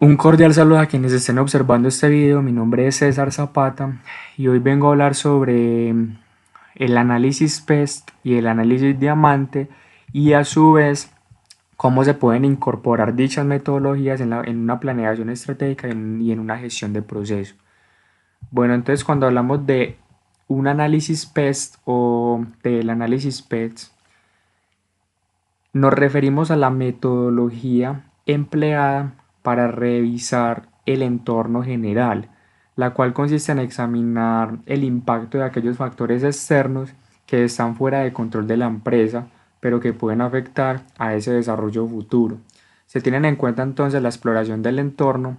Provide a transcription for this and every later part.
Un cordial saludo a quienes estén observando este video. Mi nombre es César Zapata y hoy vengo a hablar sobre el análisis PEST y el análisis diamante y a su vez cómo se pueden incorporar dichas metodologías en una planeación estratégica y en una gestión de proceso. Bueno, entonces cuando hablamos de un análisis PEST o del análisis PEST, nos referimos a la metodología empleada para revisar el entorno general, la cual consiste en examinar el impacto de aquellos factores externos que están fuera de control de la empresa, pero que pueden afectar a ese desarrollo futuro. Se tienen en cuenta entonces la exploración del entorno,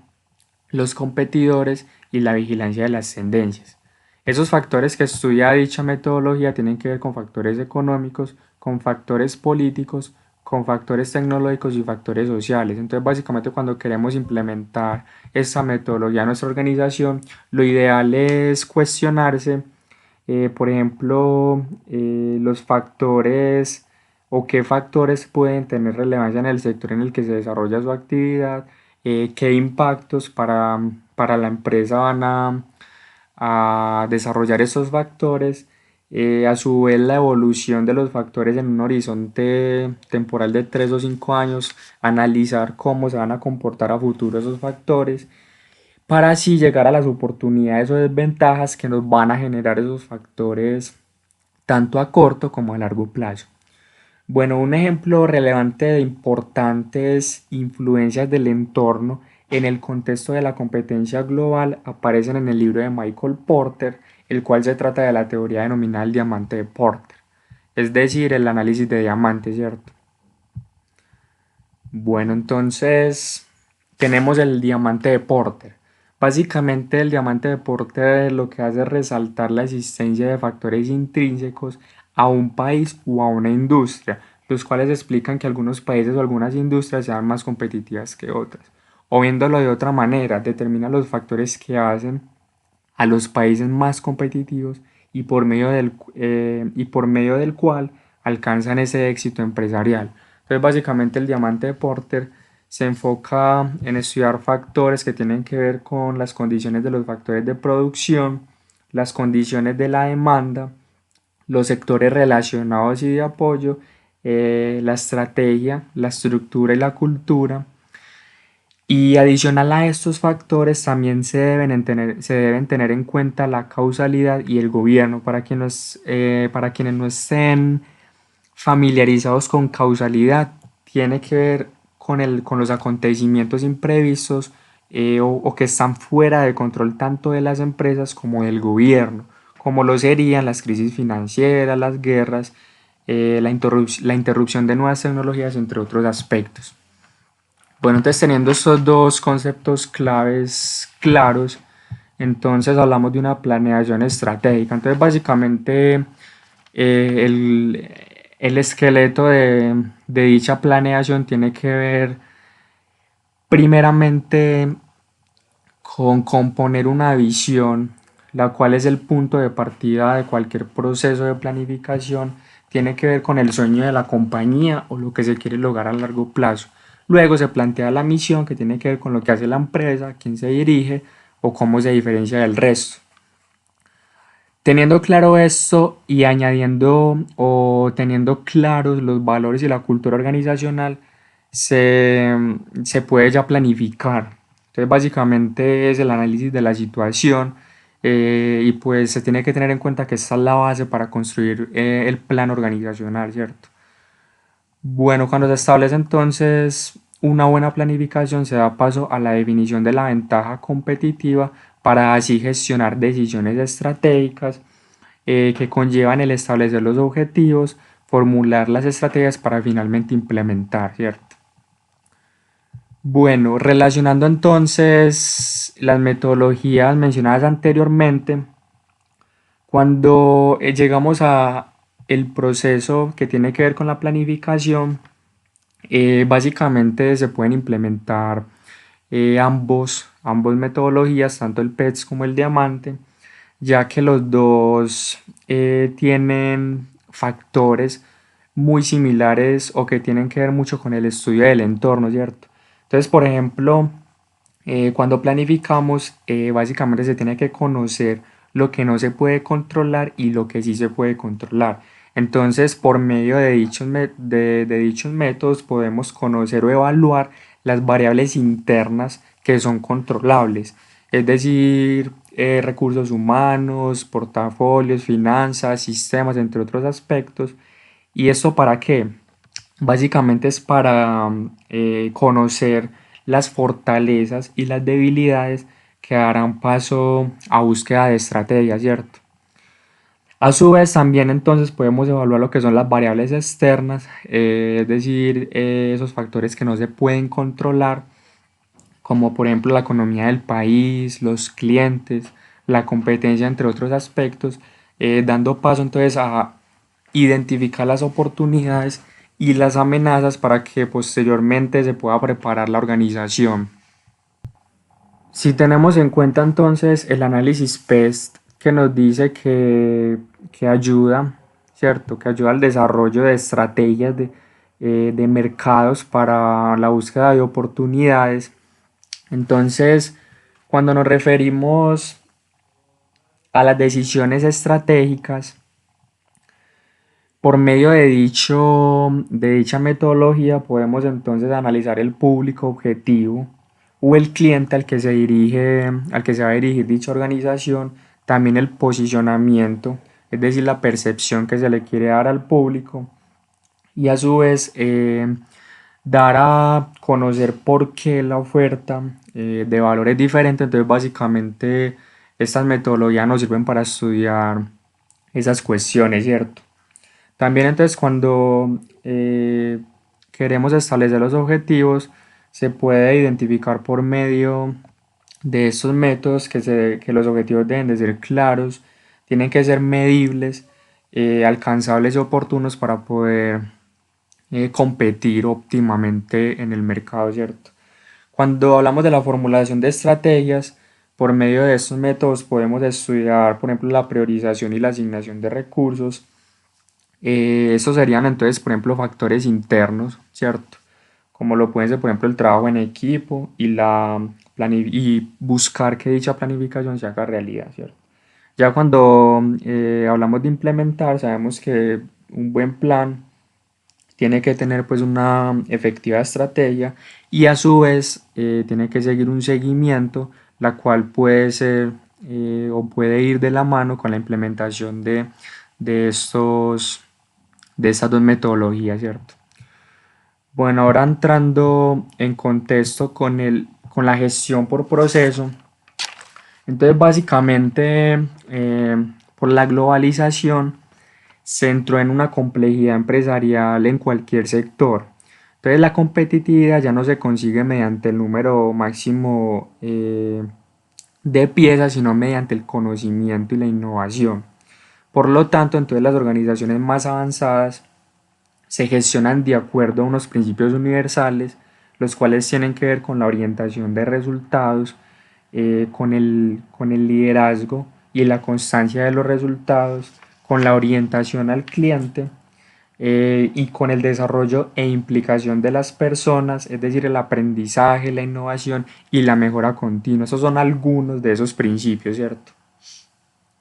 los competidores y la vigilancia de las tendencias. Esos factores que estudia dicha metodología tienen que ver con factores económicos, con factores políticos, con factores tecnológicos y factores sociales. Entonces, básicamente, cuando queremos implementar esta metodología en nuestra organización, lo ideal es cuestionarse, por ejemplo, los factores o qué factores pueden tener relevancia en el sector en el que se desarrolla su actividad, qué impactos para la empresa van a desarrollar esos factores, a su vez la evolución de los factores en un horizonte temporal de 3 o 5 años, analizar cómo se van a comportar a futuro esos factores, para así llegar a las oportunidades o desventajas que nos van a generar esos factores tanto a corto como a largo plazo. Bueno, un ejemplo relevante de importantes influencias del entorno en el contexto de la competencia global aparecen en el libro de Michael Porter, el cual se trata de la teoría denominada el diamante de Porter, es decir, el análisis de diamantes, ¿cierto? Bueno, entonces tenemos el diamante de Porter. Básicamente el diamante de Porter lo que hace es resaltar la existencia de factores intrínsecos a un país o a una industria, los cuales explican que algunos países o algunas industrias sean más competitivas que otras. O viéndolo de otra manera, determina los factores que hacen a los países más competitivos y por medio del cual alcanzan ese éxito empresarial. Entonces, básicamente el diamante de Porter se enfoca en estudiar factores que tienen que ver con las condiciones de los factores de producción, las condiciones de la demanda, los sectores relacionados y de apoyo, la estrategia, la estructura y la cultura. Y adicional a estos factores también se deben tener en cuenta la causalidad y el gobierno. Para quienes no estén familiarizados con causalidad, tiene que ver con los acontecimientos imprevistos, o que están fuera de control tanto de las empresas como del gobierno, como lo serían las crisis financieras, las guerras, la interrupción de nuevas tecnologías, entre otros aspectos. Bueno, entonces teniendo estos dos conceptos claves claros, entonces hablamos de una planeación estratégica. Entonces básicamente el esqueleto de dicha planeación tiene que ver primeramente con componer una visión, la cual es el punto de partida de cualquier proceso de planificación, tiene que ver con el sueño de la compañía o lo que se quiere lograr a largo plazo. Luego se plantea la misión, que tiene que ver con lo que hace la empresa, quién se dirige o cómo se diferencia del resto. Teniendo claro esto y añadiendo o teniendo claros los valores y la cultura organizacional, se, se puede ya planificar. Entonces, básicamente es el análisis de la situación, y pues se tiene que tener en cuenta que esta es la base para construir el plan organizacional, ¿cierto? Bueno, cuando se establece entonces una buena planificación, se da paso a la definición de la ventaja competitiva para así gestionar decisiones estratégicas, que conllevan el establecer los objetivos, formular las estrategias para finalmente implementar, ¿cierto? Bueno, relacionando entonces las metodologías mencionadas anteriormente, cuando llegamos a el proceso que tiene que ver con la planificación, básicamente se pueden implementar ambos metodologías, tanto el PETS como el diamante, ya que los dos tienen factores muy similares o que tienen que ver mucho con el estudio del entorno, ¿cierto? Entonces, por ejemplo, Cuando planificamos, básicamente se tiene que conocer lo que no se puede controlar y lo que sí se puede controlar. Entonces, por medio de de dichos métodos podemos conocer o evaluar las variables internas que son controlables, es decir, recursos humanos, portafolios, finanzas, sistemas, entre otros aspectos. ¿Y esto para qué? Básicamente es para conocer las fortalezas y las debilidades que darán paso a búsqueda de estrategia, ¿cierto? A su vez, también entonces podemos evaluar lo que son las variables externas, es decir, esos factores que no se pueden controlar, como por ejemplo la economía del país, los clientes, la competencia, entre otros aspectos, dando paso entonces a identificar las oportunidades y las amenazas para que posteriormente se pueda preparar la organización. Si tenemos en cuenta entonces el análisis PEST que nos dice que ayuda, ¿cierto? Que ayuda al desarrollo de estrategias de mercados para la búsqueda de oportunidades. Entonces, cuando nos referimos a las decisiones estratégicas, por medio de dicha metodología podemos entonces analizar el público objetivo o el cliente al que se va a dirigir dicha organización, también el posicionamiento, es decir, la percepción que se le quiere dar al público y a su vez dar a conocer por qué la oferta de valor es diferente. Entonces básicamente estas metodologías nos sirven para estudiar esas cuestiones, ¿cierto? También entonces cuando queremos establecer los objetivos, se puede identificar por medio de estos métodos que los objetivos deben de ser claros, tienen que ser medibles, alcanzables y oportunos para poder competir óptimamente en el mercado, ¿cierto? Cuando hablamos de la formulación de estrategias, por medio de estos métodos podemos estudiar, por ejemplo, la priorización y la asignación de recursos. Estos serían entonces, por ejemplo, factores internos, ¿cierto? Como lo pueden ser, por ejemplo, el trabajo en equipo y buscar que dicha planificación se haga realidad, ¿cierto? Ya cuando hablamos de implementar, sabemos que un buen plan tiene que tener pues una efectiva estrategia y a su vez tiene que seguir un seguimiento, la cual puede ser o puede ir de la mano con la implementación de estos de estas dos metodologías, ¿cierto? Bueno, ahora entrando en contexto con la gestión por proceso, entonces básicamente por la globalización se entró en una complejidad empresarial en cualquier sector. Entonces la competitividad ya no se consigue mediante el número máximo de piezas, sino mediante el conocimiento y la innovación. Por lo tanto, entonces las organizaciones más avanzadas se gestionan de acuerdo a unos principios universales, los cuales tienen que ver con la orientación de resultados, con el liderazgo y la constancia de los resultados, con la orientación al cliente y con el desarrollo e implicación de las personas, es decir, el aprendizaje, la innovación y la mejora continua. Esos son algunos de esos principios, ¿cierto?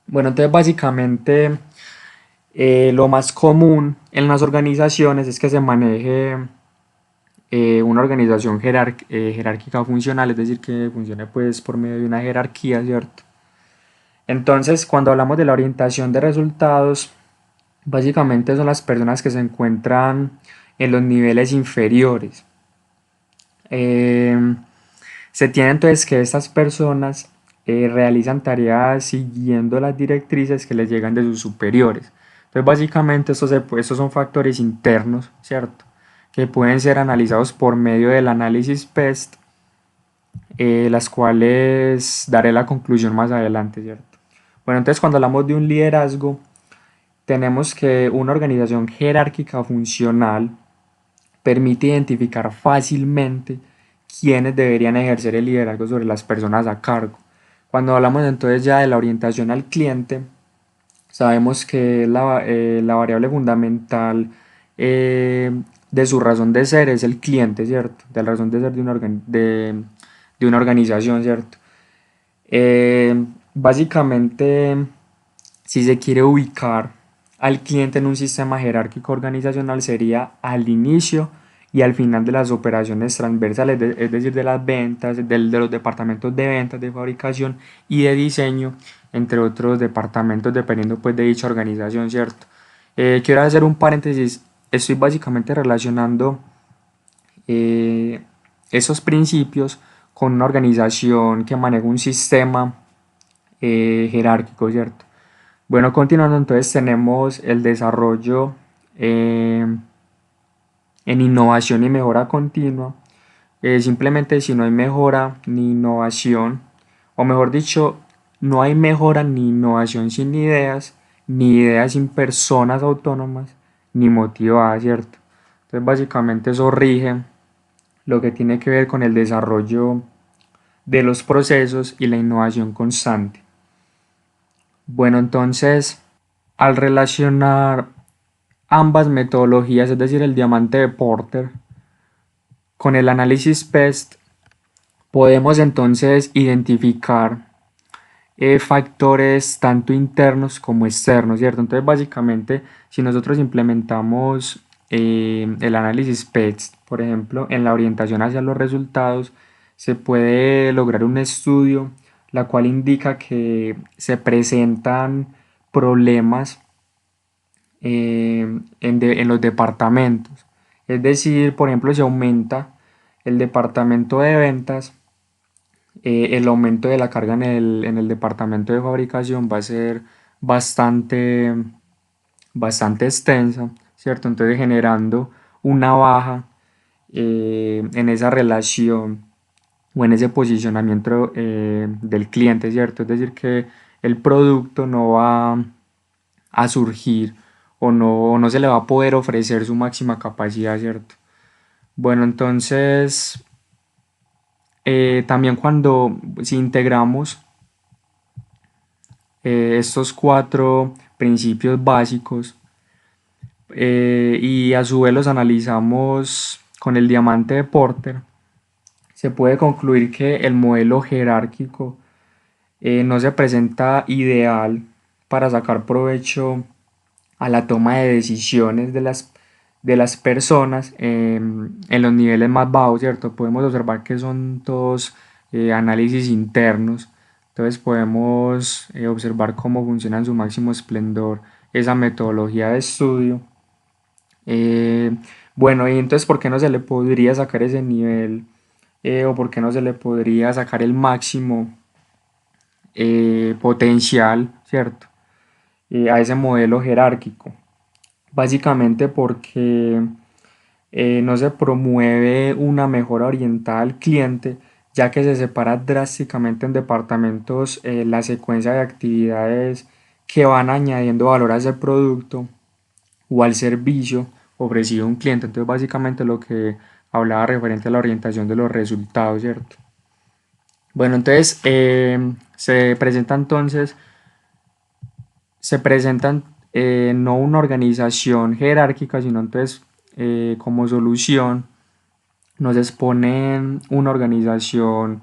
Bueno, entonces básicamente lo más común en las organizaciones es que se maneje una organización jerárquica funcional, es decir, que funcione pues por medio de una jerarquía, ¿cierto? Entonces, cuando hablamos de la orientación de resultados, básicamente son las personas que se encuentran en los niveles inferiores. Eh, Se tiene entonces que estas personas realizan tareas siguiendo las directrices que les llegan de sus superiores. Entonces, básicamente, estos son factores internos, ¿cierto? Que pueden ser analizados por medio del análisis PEST, las cuales daré la conclusión más adelante, ¿cierto? Bueno, entonces, cuando hablamos de un liderazgo, tenemos que una organización jerárquica funcional permite identificar fácilmente quiénes deberían ejercer el liderazgo sobre las personas a cargo. Cuando hablamos entonces ya de la orientación al cliente, sabemos que la variable fundamental de su razón de ser es el cliente, ¿cierto? De la razón de ser de de una organización, ¿cierto? Básicamente, si se quiere ubicar al cliente en un sistema jerárquico organizacional, sería al inicio y al final de las operaciones transversales, es decir, de las ventas, de los departamentos de ventas, de fabricación y de diseño, entre otros departamentos, dependiendo pues de dicha organización, ¿cierto? Quiero hacer un paréntesis, estoy básicamente relacionando eh, esos principios con una organización que maneja un sistema jerárquico, ¿cierto? Bueno, continuando, entonces tenemos el desarrollo eh, en innovación y mejora continua. Simplemente si no hay mejora ni innovación, o mejor dicho, no hay mejora ni innovación sin ideas, ni ideas sin personas autónomas, ni motivadas, ¿cierto? Entonces básicamente eso rige lo que tiene que ver con el desarrollo de los procesos y la innovación constante. Bueno, entonces, al relacionar ambas metodologías, es decir, el diamante de Porter, con el análisis PEST, podemos entonces identificar factores tanto internos como externos, ¿cierto? Entonces, básicamente, si nosotros implementamos el análisis PEST, por ejemplo, en la orientación hacia los resultados, se puede lograr un estudio, la cual indica que se presentan problemas en los departamentos. Es decir, por ejemplo, si aumenta el departamento de ventas, el aumento de la carga en el departamento de fabricación va a ser bastante, bastante extensa, ¿cierto? Entonces generando una baja en esa relación o en ese posicionamiento del cliente, ¿cierto? Es decir, que el producto no va a surgir o no se le va a poder ofrecer su máxima capacidad, ¿cierto? Bueno, entonces también cuando si integramos estos cuatro principios básicos y a su vez los analizamos con el diamante de Porter, se puede concluir que el modelo jerárquico no se presenta ideal para sacar provecho a la toma de decisiones de las personas en los niveles más bajos, ¿cierto? Podemos observar que son todos análisis internos, entonces podemos observar cómo funciona en su máximo esplendor esa metodología de estudio. Eh, bueno, y entonces, ¿por qué no se le podría sacar ese nivel o por qué no se le podría sacar el máximo potencial, ¿cierto? A ese modelo jerárquico. Básicamente porque no se promueve una mejora orientada al cliente, ya que se separa drásticamente en departamentos la secuencia de actividades que van añadiendo valor a ese producto o al servicio ofrecido a un cliente. Entonces, básicamente lo que hablaba referente a la orientación de los resultados, ¿cierto? Bueno, entonces se presentan no una organización jerárquica, sino entonces como solución nos exponen una organización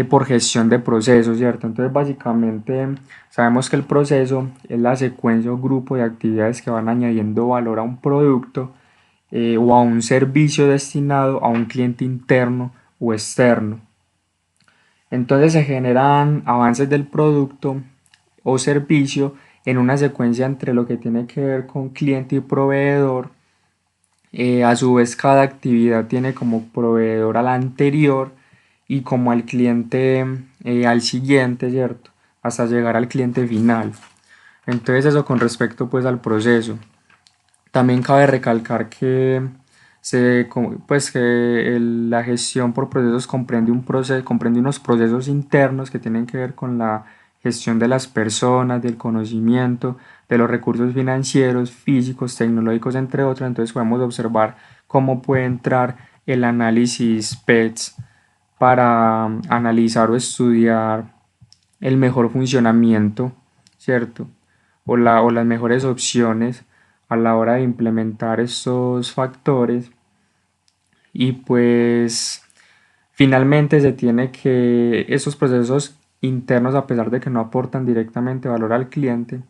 por gestión de procesos, ¿cierto? Entonces básicamente sabemos que el proceso es la secuencia o grupo de actividades que van añadiendo valor a un producto o a un servicio destinado a un cliente interno o externo. Entonces se generan avances del producto o servicio en una secuencia entre lo que tiene que ver con cliente y proveedor. A su vez, cada actividad tiene como proveedor al anterior y como al cliente al siguiente, ¿cierto? Hasta llegar al cliente final. Entonces eso con respecto pues al proceso. También cabe recalcar que la gestión por procesos comprende unos procesos internos que tienen que ver con la gestión de las personas, del conocimiento, de los recursos financieros, físicos, tecnológicos, entre otros. Entonces podemos observar cómo puede entrar el análisis PETS para analizar o estudiar el mejor funcionamiento, ¿cierto? O las mejores opciones a la hora de implementar estos factores y pues Finalmente se tiene que esos procesos internos, a pesar de que no aportan directamente valor al cliente,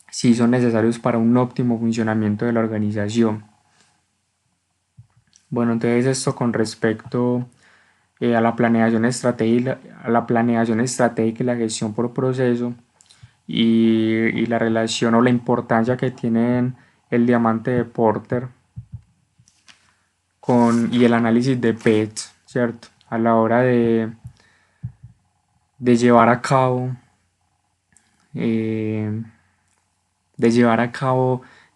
sí son necesarios para un óptimo funcionamiento de la organización. Bueno, entonces esto con respecto a la planeación estratégica, y la gestión por proceso y la relación o la importancia que tienen el diamante de Porter y el análisis de PETS, ¿cierto? A la hora de llevar a cabo eh,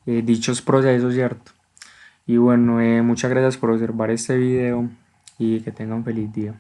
dichos procesos, ¿cierto? Y bueno, muchas gracias por observar este video y que tengan un feliz día.